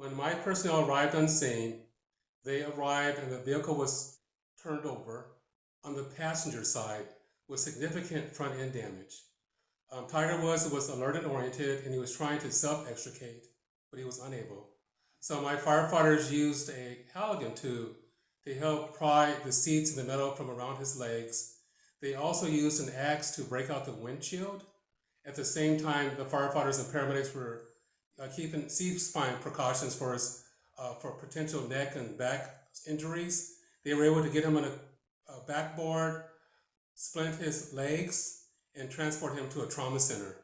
When my personnel arrived on scene, they arrived and the vehicle was turned over on the passenger side with significant front end damage. Tiger Woods was alert and oriented, and he was trying to self-extricate, but he was unable. So my firefighters used a halogen tube to help pry the seats and the metal from around his legs. They also used an axe to break out the windshield. At the same time, the firefighters and paramedics were keeping C-spine precautions for potential neck and back injuries. They were able to get him on a backboard, splint his legs, and transport him to a trauma center.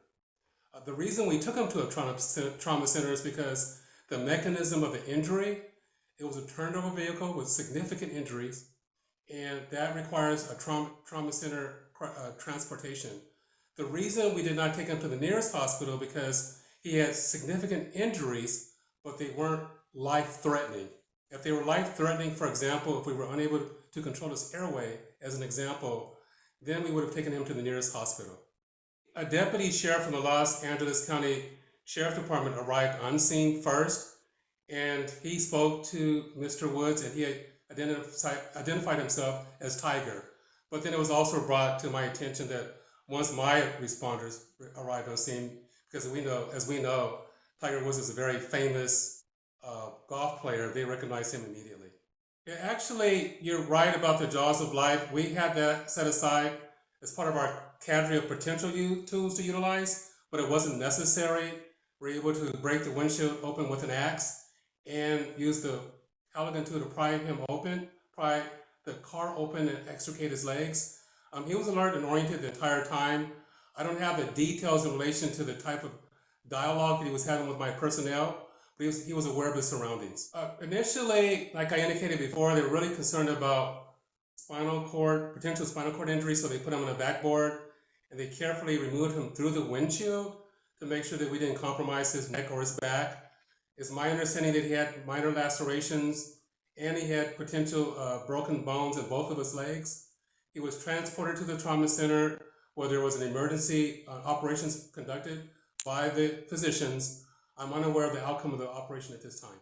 The reason we took him to a trauma center is because the mechanism of the injury, it was a turned over vehicle with significant injuries, and that requires a trauma center transportation. The reason we did not take him to the nearest hospital because he had significant injuries, but they weren't life-threatening. If they were life-threatening, for example, if we were unable to control his airway, as an example, then we would have taken him to the nearest hospital. A deputy sheriff from the Los Angeles County Sheriff Department arrived on scene first, and he spoke to Mr. Woods, and he identified himself as Tiger. But then it was also brought to my attention that once my responders arrived on scene, because as we know, Tiger Woods is a very famous golf player, they recognized him immediately. Yeah, actually, you're right about the jaws of life. We had that set aside as part of our cadre of potential tools to utilize, but it wasn't necessary. We're able to break the windshield open with an axe and use the halogen tool to pry the car open and extricate his legs. He was alert and oriented the entire time. I don't have the details in relation to the type of dialogue that he was having with my personnel, but he was aware of his surroundings. Initially, like I indicated before, they were really concerned about potential spinal cord injury, so they put him on a backboard, and they carefully removed him through the windshield to make sure that we didn't compromise his neck or his back. It's my understanding that he had minor lacerations, and he had potential broken bones in both of his legs. He was transported to the trauma center where there was an emergency operations conducted by the physicians. I'm unaware of the outcome of the operation at this time.